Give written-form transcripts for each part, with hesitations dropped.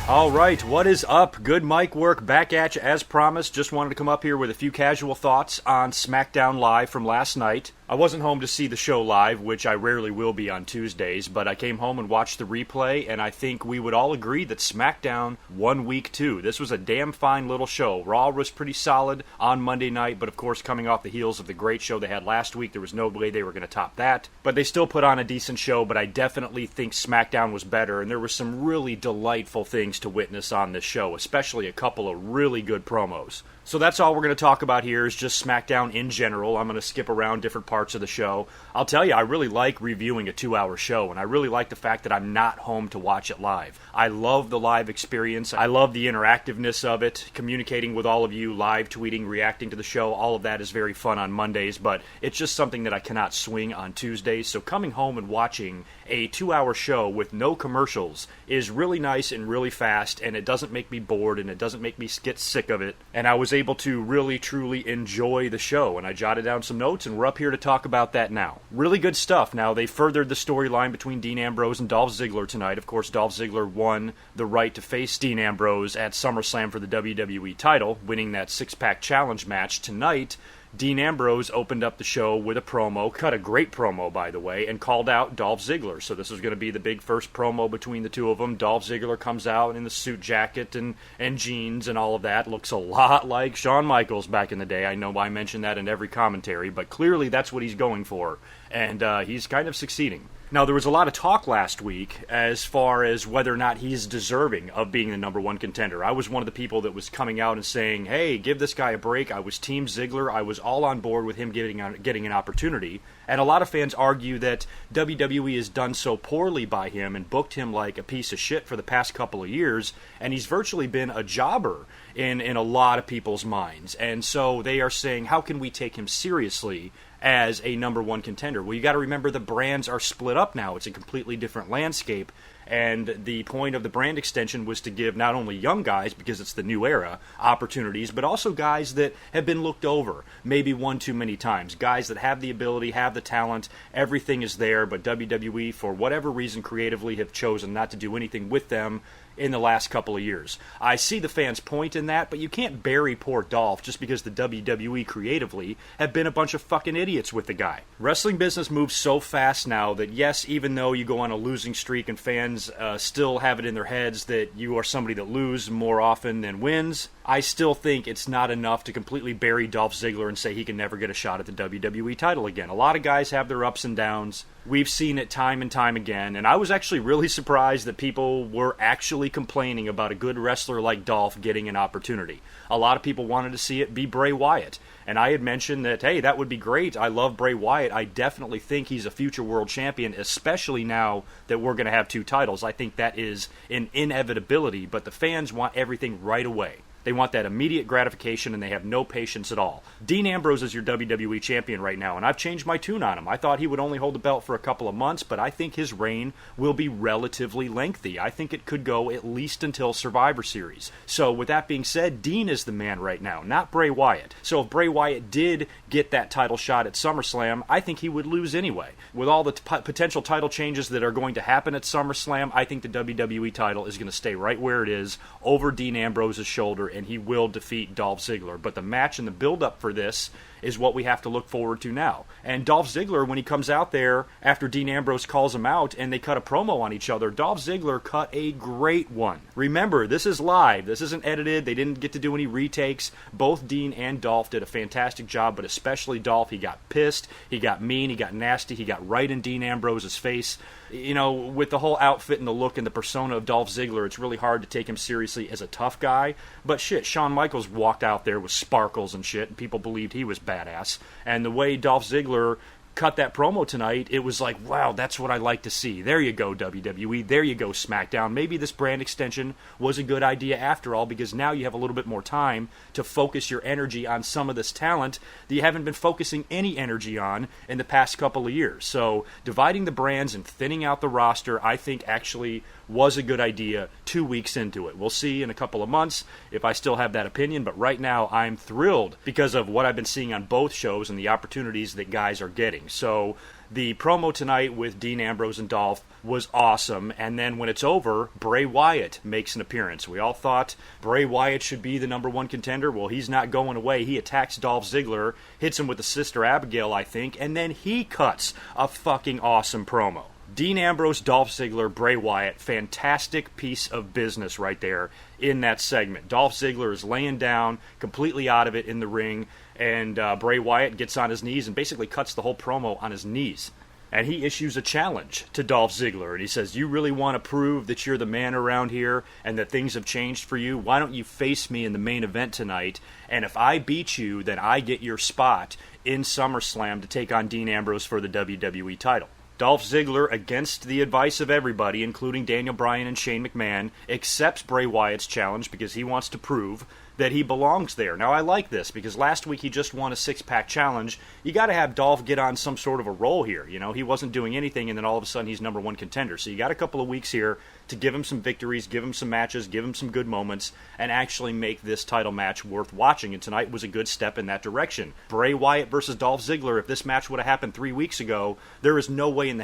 All right, what is up? GoodMicWork back at you as promised. Just wanted to come up here with a few casual thoughts on SmackDown Live from last night. I wasn't home to see the show live, which I rarely will be on Tuesdays, but I came home and watched the replay, and I think we would all agree that SmackDown won week 2. This was a damn fine little show. Raw was pretty solid on Monday night, but of course coming off the heels of the great show they had last week, there was no way they were going to top that. But they still put on a decent show, but I definitely think SmackDown was better, and there were some really delightful things to witness on this show, especially a couple of really good promos. So that's all we're going to talk about here is just SmackDown in general. I'm going to skip around different parts of the show. I'll tell you, I really like reviewing a 2-hour show, and I really like the fact that I'm not home to watch it live. I love the live experience. I love the interactiveness of it, communicating with all of you, live tweeting, reacting to the show. All of that is very fun on Mondays, but it's just something that I cannot swing on Tuesdays. So coming home and watching a 2-hour show with no commercials is really nice and really fast, and it doesn't make me bored, and it doesn't make me get sick of it. And I was able to really, truly enjoy the show, and I jotted down some notes, and we're up here to talk about that now. Really good stuff. Now, they furthered the storyline between Dean Ambrose and Dolph Ziggler tonight. Of course, Dolph Ziggler won the right to face Dean Ambrose at SummerSlam for the WWE title, winning that six-pack challenge match tonight. Dean Ambrose opened up the show with a promo, cut a great promo, by the way, and called out Dolph Ziggler. So this is going to be the big first promo between the two of them. Dolph Ziggler comes out in the suit jacket and jeans and all of that. Looks a lot like Shawn Michaels back in the day. I know I mentioned that in every commentary, but clearly that's what he's going for, and he's kind of succeeding. Now, there was a lot of talk last week as far as whether or not he's deserving of being the number one contender. I was one of the people that was coming out and saying, hey, give this guy a break. I was Team Ziggler. I was all on board with him getting an opportunity. And a lot of fans argue that WWE has done so poorly by him and booked him like a piece of shit for the past couple of years, and he's virtually been a jobber in a lot of people's minds. And so they are saying, how can we take him seriously as a number one contender? Well, you got to remember the brands are split up now. It's a completely different landscape, and the point of the brand extension was to give not only young guys, because it's the new era, opportunities, but also guys that have been looked over maybe one too many times. Guys that have the ability, have the talent, everything is there, but WWE, for whatever reason creatively, have chosen not to do anything with them in the last couple of years. I see the fans' point in that, but you can't bury poor Dolph just because the WWE creatively have been a bunch of fucking idiots with the guy. Wrestling business moves so fast now that yes, even though you go on a losing streak and fans still have it in their heads that you are somebody that loses more often than wins, I still think it's not enough to completely bury Dolph Ziggler and say he can never get a shot at the WWE title again. A lot of guys have their ups and downs. We've seen it time and time again, and I was actually really surprised that people were actually complaining about a good wrestler like Dolph getting an opportunity. A lot of people wanted to see it be Bray Wyatt, and I had mentioned that, hey, that would be great. I love Bray Wyatt. I definitely think he's a future world champion, especially now that we're going to have 2 titles. I think that is an inevitability, but the fans want everything right away. They want that immediate gratification, and they have no patience at all. Dean Ambrose is your WWE champion right now, and I've changed my tune on him. I thought he would only hold the belt for a couple of months, but I think his reign will be relatively lengthy. I think it could go at least until Survivor Series. So with that being said, Dean is the man right now, not Bray Wyatt. So if Bray Wyatt did get that title shot at SummerSlam, I think he would lose anyway. With all the potential title changes that are going to happen at SummerSlam, I think the WWE title is going to stay right where it is, over Dean Ambrose's shoulder, and he will defeat Dolph Ziggler. But the match and the build-up for this is what we have to look forward to now. And Dolph Ziggler, when he comes out there after Dean Ambrose calls him out and they cut a promo on each other, Dolph Ziggler cut a great one. Remember, this is live. This isn't edited. They didn't get to do any retakes. Both Dean and Dolph did a fantastic job, but especially Dolph. He got pissed, he got mean, he got nasty, he got right in Dean Ambrose's face. You know, with the whole outfit and the look and the persona of Dolph Ziggler, it's really hard to take him seriously as a tough guy. But shit, Shawn Michaels walked out there with sparkles and shit, and people believed he was badass. And the way Dolph Ziggler cut that promo tonight, it was like, wow, that's what I like to see. There you go, WWE. There you go, SmackDown. Maybe this brand extension was a good idea after all, because now you have a little bit more time to focus your energy on some of this talent that you haven't been focusing any energy on in the past couple of years. So dividing the brands and thinning out the roster, I think actually was a good idea 2 weeks into it. We'll see in a couple of months if I still have that opinion, but right now I'm thrilled because of what I've been seeing on both shows and the opportunities that guys are getting. So The promo tonight with Dean Ambrose and Dolph was awesome, and then when it's over, Bray Wyatt makes an appearance. We all thought Bray Wyatt should be the number one contender. Well, he's not going away. He attacks Dolph Ziggler, hits him with the Sister Abigail, I think, and then he cuts a fucking awesome promo. Dean Ambrose, Dolph Ziggler, Bray Wyatt, fantastic piece of business right there in that segment. Dolph Ziggler is laying down, completely out of it in the ring, and Bray Wyatt gets on his knees and basically cuts the whole promo on his knees. And he issues a challenge to Dolph Ziggler, and he says, you really want to prove that you're the man around here and that things have changed for you? Why don't you face me in the main event tonight, and if I beat you, then I get your spot in SummerSlam to take on Dean Ambrose for the WWE title. Dolph Ziggler, against the advice of everybody, including Daniel Bryan and Shane McMahon, accepts Bray Wyatt's challenge because he wants to prove that he belongs there. Now, I like this because last week he just won a six-pack challenge. You got to have Dolph get on some sort of a roll here. You know, he wasn't doing anything, and then all of a sudden he's number one contender. So you got a couple of weeks here to give him some victories, give him some matches, give him some good moments, and actually make this title match worth watching. And tonight was a good step in that direction. Bray Wyatt versus Dolph Ziggler, if this match would have happened 3 weeks ago, there is no way in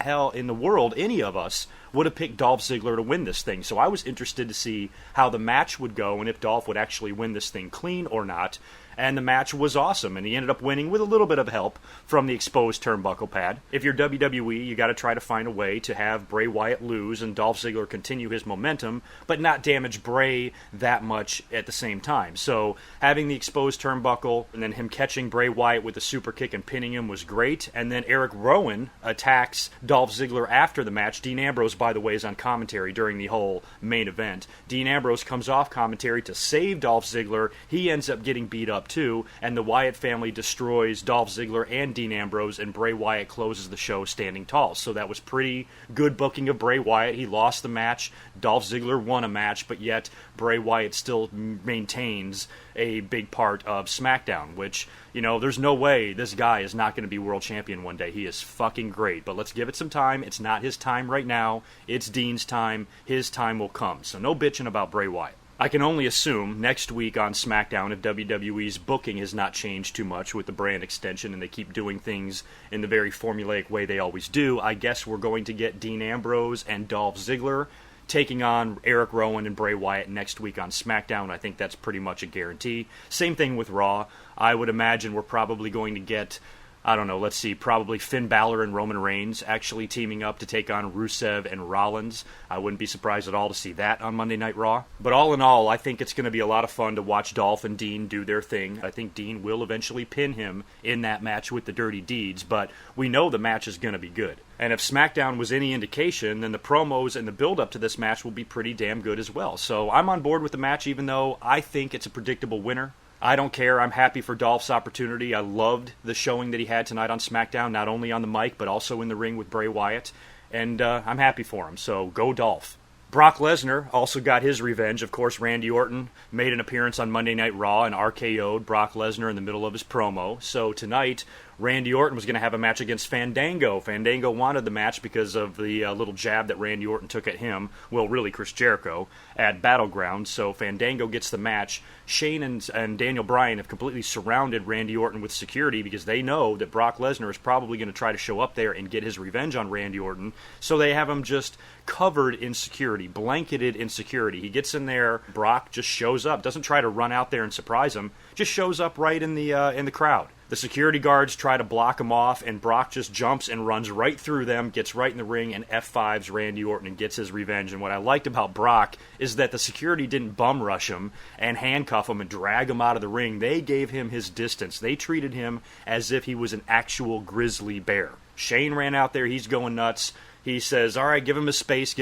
the world any of us would have picked Dolph Ziggler to win this thing. So I was interested to see how the match would go and if Dolph would actually win this thing clean or not. And the match was awesome, and he ended up winning with a little bit of help from the exposed turnbuckle pad. If you're WWE, you got to try to find a way to have Bray Wyatt lose and Dolph Ziggler continue his momentum, but not damage Bray that much at the same time. So having the exposed turnbuckle and then him catching Bray Wyatt with a super kick and pinning him was great. And then Eric Rowan attacks Dolph Ziggler after the match. Dean Ambrose, by the way, is on commentary during the whole main event. Dean Ambrose comes off commentary to save Dolph Ziggler. He ends up getting beat up too, and the Wyatt family destroys Dolph Ziggler and Dean Ambrose, and Bray Wyatt closes the show standing tall. So that was pretty good booking of Bray Wyatt. He lost the match. Dolph Ziggler won a match, but yet Bray Wyatt still maintains a big part of SmackDown, which, you know, there's no way this guy is not going to be world champion one day. He is fucking great, but let's give it some time. It's not his time right now. It's Dean's time. His time will come. So no bitching about Bray Wyatt. I can only assume next week on SmackDown, if WWE's booking has not changed too much with the brand extension and they keep doing things in the very formulaic way they always do, I guess we're going to get Dean Ambrose and Dolph Ziggler taking on Eric Rowan and Bray Wyatt next week on SmackDown. I think that's pretty much a guarantee. Same thing with Raw. I would imagine we're probably going to get, I don't know, let's see, probably Finn Balor and Roman Reigns actually teaming up to take on Rusev and Rollins. I wouldn't be surprised at all to see that on Monday Night Raw. But all in all, I think it's going to be a lot of fun to watch Dolph and Dean do their thing. I think Dean will eventually pin him in that match with the Dirty Deeds, but we know the match is going to be good. And if SmackDown was any indication, then the promos and the build-up to this match will be pretty damn good as well. So I'm on board with the match, even though I think it's a predictable winner. I don't care. I'm happy for Dolph's opportunity. I loved the showing that he had tonight on SmackDown, not only on the mic, but also in the ring with Bray Wyatt. And I'm happy for him, so go Dolph. Brock Lesnar also got his revenge. Of course, Randy Orton made an appearance on Monday Night Raw and RKO'd Brock Lesnar in the middle of his promo. So tonight, Randy Orton was going to have a match against Fandango. Fandango wanted the match because of the little jab that Randy Orton took at him, well, really Chris Jericho, at Battleground. So Fandango gets the match. Shane and Daniel Bryan have completely surrounded Randy Orton with security because they know that Brock Lesnar is probably going to try to show up there and get his revenge on Randy Orton. So they have him just covered in security, blanketed in security. He gets in there, Brock just shows up, doesn't try to run out there and surprise him, just shows up right in the crowd. The security guards try to block him off, and Brock just jumps and runs right through them, gets right in the ring, and F5s Randy Orton and gets his revenge. And what I liked about Brock is that the security didn't bum rush him and handcuff him and drag him out of the ring. They gave him his distance. They treated him as if he was an actual grizzly bear. Shane ran out there. He's going nuts. He says, all right, give him a space,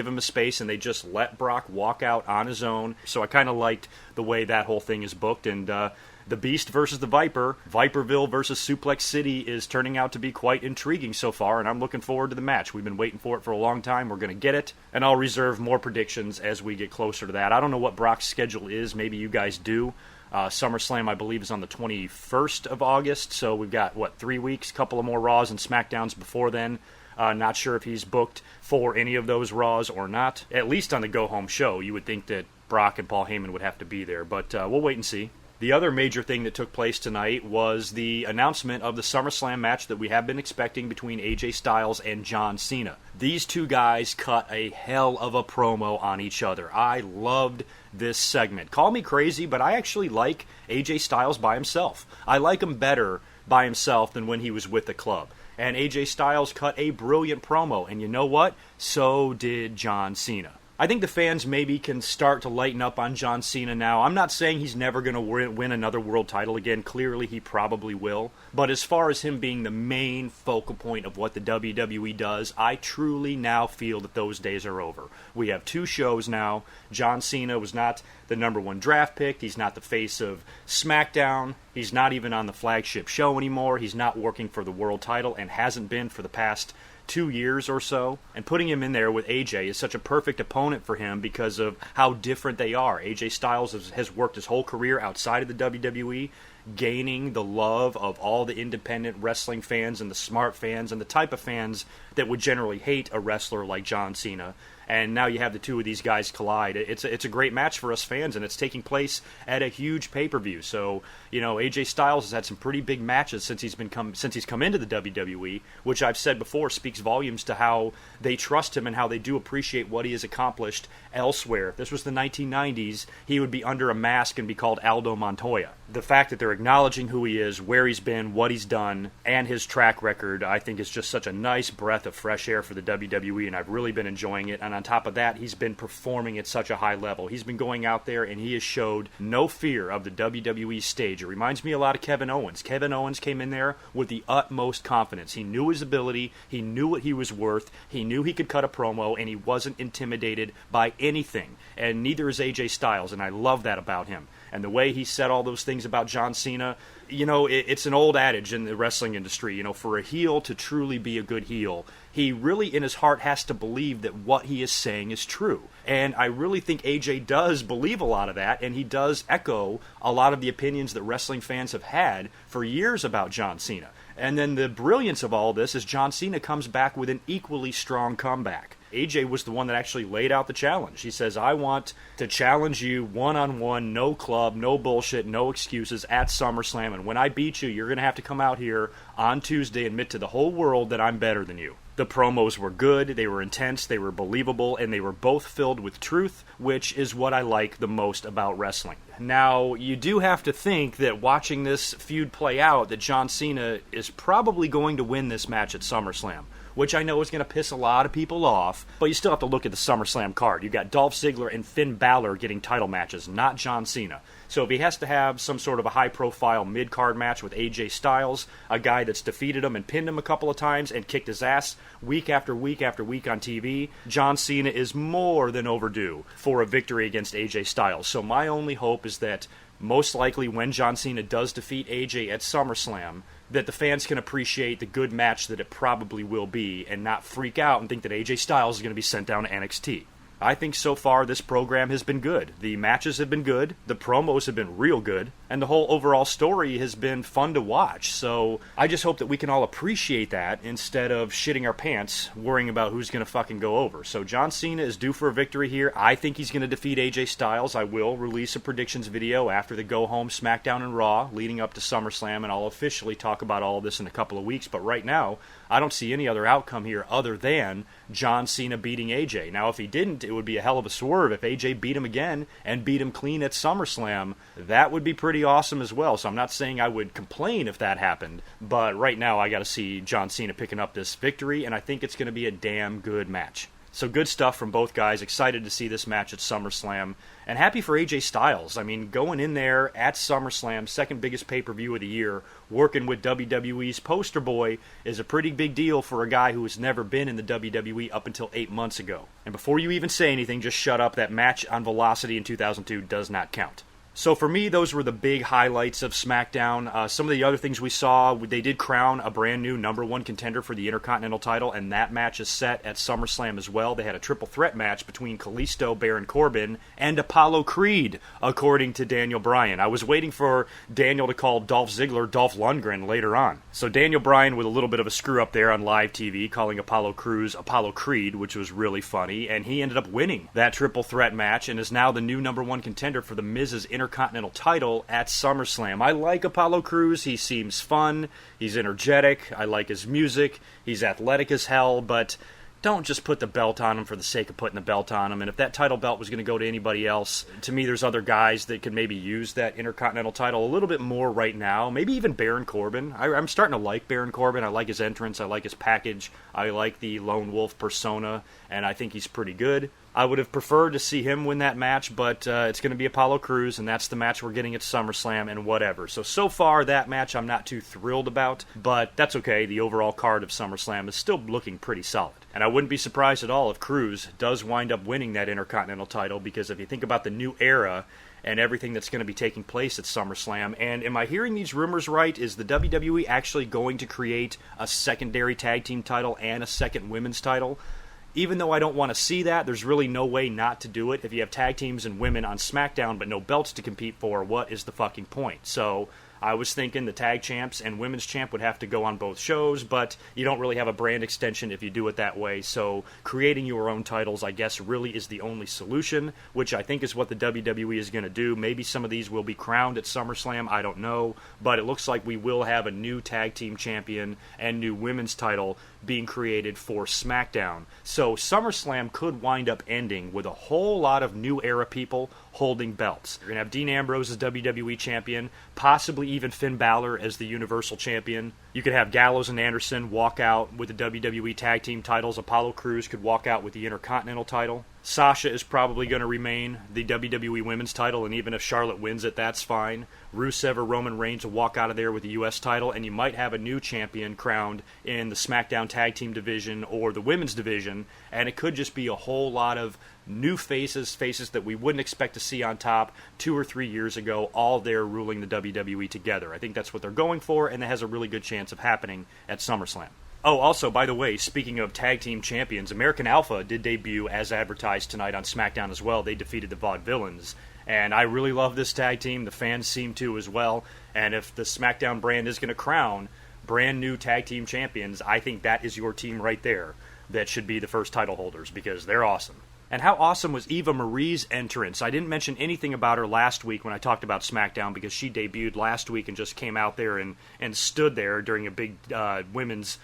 and they just let Brock walk out on his own. So I kind of liked the way that whole thing is booked, and the Beast versus the Viper, Viperville versus Suplex City is turning out to be quite intriguing so far, and I'm looking forward to the match. We've been waiting for it for a long time. We're going to get it, and I'll reserve more predictions as we get closer to that. I don't know what Brock's schedule is. Maybe you guys do. SummerSlam, I believe, is on the 21st of August, so we've got, 3 weeks, couple of more Raws and SmackDowns before then. Not sure if he's booked for any of those Raws or not. At least on the go-home show, you would think that Brock and Paul Heyman would have to be there, but we'll wait and see. The other major thing that took place tonight was the announcement of the SummerSlam match that we have been expecting between AJ Styles and John Cena. These two guys cut a hell of a promo on each other. I loved this segment. Call me crazy, but I actually like AJ Styles by himself. I like him better by himself than when he was with the club. And AJ Styles cut a brilliant promo, and you know what? So did John Cena. I think the fans maybe can start to lighten up on John Cena now. I'm not saying he's never going to win another world title again. Clearly, he probably will. But as far as him being the main focal point of what the WWE does, I truly now feel that those days are over. We have 2 shows now. John Cena was not the number 1 draft pick. He's not the face of SmackDown. He's not even on the flagship show anymore. He's not working for the world title and hasn't been for the past 2 years or so, and putting him in there with AJ is such a perfect opponent for him because of how different they are. AJ Styles has worked his whole career outside of the WWE, gaining the love of all the independent wrestling fans and the smart fans and the type of fans that would generally hate a wrestler like John Cena. And now you have the two of these guys collide. It's a great match for us fans, and it's taking place at a huge pay-per-view. So, you know, AJ Styles has had some pretty big matches since he's come into the WWE, which I've said before speaks volumes to how they trust him and how they do appreciate what he has accomplished elsewhere. If this was the 1990s, he would be under a mask and be called Aldo Montoya. The fact that they're acknowledging who he is, where he's been, what he's done, and his track record, I think is just such a nice breath of fresh air for the WWE, and I've really been enjoying it. And on top of that, he's been performing at such a high level. He's been going out there and he has showed no fear of the WWE stage. It reminds me a lot of Kevin Owens. Kevin Owens came in there with the utmost confidence. He knew his ability, he knew what he was worth, he knew he could cut a promo, and he wasn't intimidated by anything. And neither is AJ Styles, and I love that about him. And the way he said all those things about John Cena, you know, it's an old adage in the wrestling industry, you know, for a heel to truly be a good heel, he really in his heart has to believe that what he is saying is true. And I really think AJ does believe a lot of that, and he does echo a lot of the opinions that wrestling fans have had for years about John Cena. And then the brilliance of all this is John Cena comes back with an equally strong comeback. AJ was the one that actually laid out the challenge. He says, I want to challenge you one-on-one, no club, no bullshit, no excuses at SummerSlam, and when I beat you, you're going to have to come out here on Tuesday and admit to the whole world that I'm better than you. The promos were good, they were intense, they were believable, and they were both filled with truth, which is what I like the most about wrestling. Now, you do have to think that watching this feud play out, that John Cena is probably going to win this match at SummerSlam, which I know is going to piss a lot of people off, but you still have to look at the SummerSlam card. You've got Dolph Ziggler and Finn Balor getting title matches, not John Cena. So if he has to have some sort of a high-profile mid-card match with AJ Styles, a guy that's defeated him and pinned him a couple of times and kicked his ass week after week after week on TV, John Cena is more than overdue for a victory against AJ Styles. So my only hope is that most likely when John Cena does defeat AJ at SummerSlam, that the fans can appreciate the good match that it probably will be and not freak out and think that AJ Styles is going to be sent down to NXT. I think so far this program has been good. The matches have been good, the promos have been real good, and the whole overall story has been fun to watch. So I just hope that we can all appreciate that instead of shitting our pants worrying about who's going to fucking go over. So John Cena is due for a victory here. I think he's going to defeat AJ Styles. I will release a predictions video after the go-home SmackDown and Raw leading up to SummerSlam, and I'll officially talk about all of this in a couple of weeks. But right now, I don't see any other outcome here other than John Cena beating AJ. Now, if he didn't, it would be a hell of a swerve. If AJ beat him again and beat him clean at SummerSlam, that would be pretty awesome as well. So I'm not saying I would complain if that happened, but right now I got to see John Cena picking up this victory, and I think it's going to be a damn good match. So good stuff from both guys. Excited to see this match at SummerSlam. And happy for AJ Styles. I mean, going in there at SummerSlam, second biggest pay-per-view of the year, working with WWE's poster boy is a pretty big deal for a guy who has never been in the WWE up until 8 months ago. And before you even say anything, just shut up. That match on Velocity in 2002 does not count. So for me, those were the big highlights of SmackDown. Some of the other things we saw, they did crown a brand new number one contender for the Intercontinental title, and that match is set at SummerSlam as well. They had a triple threat match between Kalisto, Baron Corbin, and Apollo Creed, according to Daniel Bryan. I was waiting for Daniel to call Dolph Ziggler Dolph Lundgren later on. So Daniel Bryan with a little bit of a screw-up there on live TV, calling Apollo Creed, which was really funny, and he ended up winning that triple threat match and is now the new number one contender for the Miz's Intercontinental Intercontinental title at SummerSlam. I like Apollo Crews. He seems fun. He's energetic. I like his music. He's athletic as hell, but don't just put the belt on him for the sake of putting the belt on him. And if that title belt was going to go to anybody else, to me there's other guys that could maybe use that Intercontinental title a little bit more right now. Maybe even Baron Corbin. I'm starting to like Baron Corbin. I like his entrance. I like his package. I like the Lone Wolf persona, and I think he's pretty good. I would have preferred to see him win that match, but it's going to be Apollo Crews, and that's the match we're getting at SummerSlam and whatever. So far, that match I'm not too thrilled about, but that's okay. The overall card of SummerSlam is still looking pretty solid. And I wouldn't be surprised at all if Crews does wind up winning that Intercontinental title, because if you think about the new era and everything that's going to be taking place at SummerSlam, and am I hearing these rumors right? Is the WWE actually going to create a secondary tag team title and a second women's title? Even though I don't want to see that, there's really no way not to do it. If you have tag teams and women on SmackDown but no belts to compete for, what is the fucking point? So I was thinking the tag champs and women's champ would have to go on both shows, but you don't really have a brand extension if you do it that way. So creating your own titles, I guess, really is the only solution, which I think is what the WWE is going to do. Maybe some of these will be crowned at SummerSlam, I don't know, but it looks like we will have a new tag team champion and new women's title being created for SmackDown. So SummerSlam could wind up ending with a whole lot of new era people holding belts. You're going to have Dean Ambrose as WWE champion, possibly even Finn Balor as the Universal champion. You could have Gallows and Anderson walk out with the WWE tag team titles. Apollo Crews could walk out with the Intercontinental title. Sasha is probably going to remain the WWE women's title, and even if Charlotte wins it, that's fine. Rusev or Roman Reigns will walk out of there with the U.S. title, and you might have a new champion crowned in the SmackDown tag team division or the women's division, and it could just be a whole lot of new faces that we wouldn't expect to see on top 2 or 3 years ago, all there ruling the WWE together. I think that's what they're going for, and that has a really good chance of happening at SummerSlam. Oh, also, by the way, speaking of tag team champions, American Alpha did debut as advertised tonight on SmackDown as well. They defeated the Vaudevillains, and I really love this tag team. The fans seem to as well, and if the SmackDown brand is going to crown brand new tag team champions, I think that is your team right there that should be the first title holders, because they're awesome. And how awesome was Eva Marie's entrance? I didn't mention anything about her last week when I talked about SmackDown, because she debuted last week and just came out there and stood there during a big women's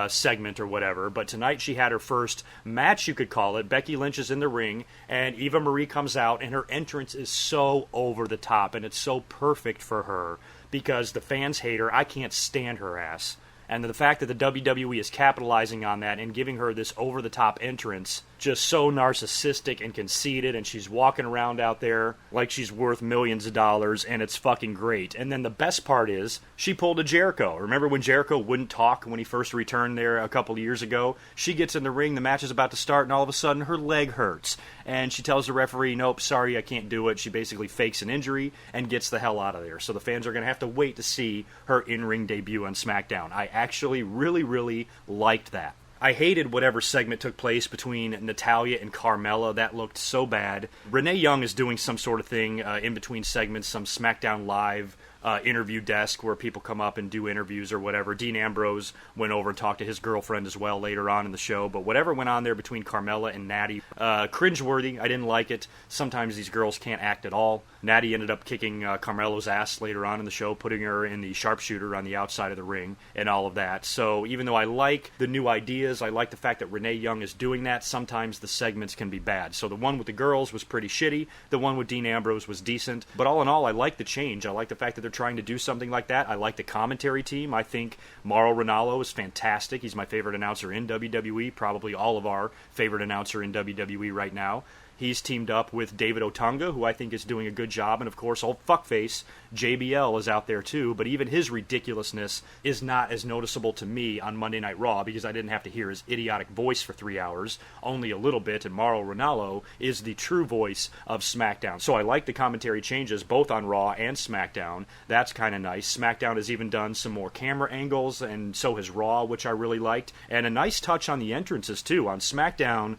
segment or whatever. But tonight she had her first match, you could call it. Becky Lynch is in the ring, and Eva Marie comes out, and her entrance is so over the top, and it's so perfect for her, because the fans hate her. I can't stand her ass. And the fact that the WWE is capitalizing on that and giving her this over-the-top entrance, just so narcissistic and conceited, and she's walking around out there like she's worth millions of dollars, and it's fucking great. And then the best part is, she pulled a Jericho. Remember when Jericho wouldn't talk when he first returned there a couple of years ago? She gets in the ring, the match is about to start, and all of a sudden her leg hurts. And she tells the referee, nope, sorry, I can't do it. She basically fakes an injury and gets the hell out of there. So the fans are going to have to wait to see her in-ring debut on SmackDown. I actually really, really liked that. I hated whatever segment took place between Natalya and Carmella. That looked so bad. Renee Young is doing some sort of thing in between segments, some SmackDown Live interview desk where people come up and do interviews or whatever. Dean Ambrose went over and talked to his girlfriend as well later on in the show. But whatever went on there between Carmella and Natty, cringeworthy. I didn't like it. Sometimes these girls can't act at all. Natty ended up kicking Carmella's ass later on in the show, putting her in the sharpshooter on the outside of the ring and all of that. So even though I like the new ideas, I like the fact that Renee Young is doing that, sometimes the segments can be bad. So the one with the girls was pretty shitty. The one with Dean Ambrose was decent. But all in all, I like the change. I like the fact that they're trying to do something like that. I like the commentary team. I think Mauro Ranallo is fantastic. He's my favorite announcer in WWE, probably all of our favorite announcer in WWE right now. He's teamed up with David Otunga, who I think is doing a good job, and of course, old fuckface JBL is out there too, but even his ridiculousness is not as noticeable to me on Monday Night Raw, because I didn't have to hear his idiotic voice for 3 hours, only a little bit, and Mauro Ranallo is the true voice of SmackDown. So I like the commentary changes, both on Raw and SmackDown. That's kind of nice. SmackDown has even done some more camera angles, and so has Raw, which I really liked, and a nice touch on the entrances too. On SmackDown,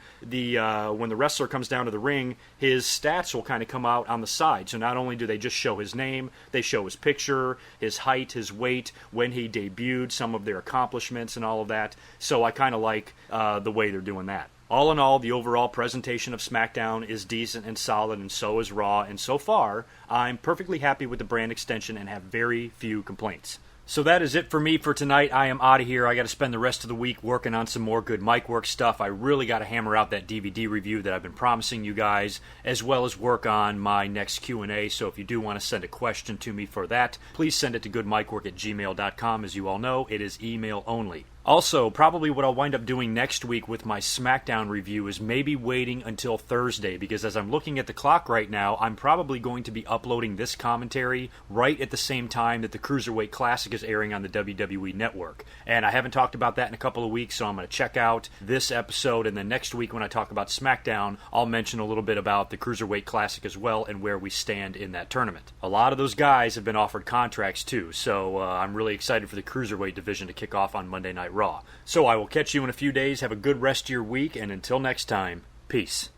when the wrestler comes down to the ring, his stats will kind of come out on the side. So not only do they just show his name, they show his picture, his height, his weight, when he debuted, some of their accomplishments and all of that. So I kind of like the way they're doing that. All in all, the overall presentation of SmackDown is decent and solid, and so is Raw, and so far, I'm perfectly happy with the brand extension and have very few complaints. So that is it for me for tonight. I am out of here. I got to spend the rest of the week working on some more Good Mic Work stuff. I really got to hammer out that DVD review that I've been promising you guys, as well as work on my next Q&A. So if you do want to send a question to me for that, please send it to goodmicwork@gmail.com. As you all know, it is email only. Also, probably what I'll wind up doing next week with my SmackDown review is maybe waiting until Thursday, because as I'm looking at the clock right now, I'm probably going to be uploading this commentary right at the same time that the Cruiserweight Classic is airing on the WWE Network. And I haven't talked about that in a couple of weeks, so I'm going to check out this episode, and then next week when I talk about SmackDown, I'll mention a little bit about the Cruiserweight Classic as well and where we stand in that tournament. A lot of those guys have been offered contracts too, so I'm really excited for the Cruiserweight division to kick off on Monday Night Raw. So I will catch you in a few days. Have a good rest of your week, and until next time, peace.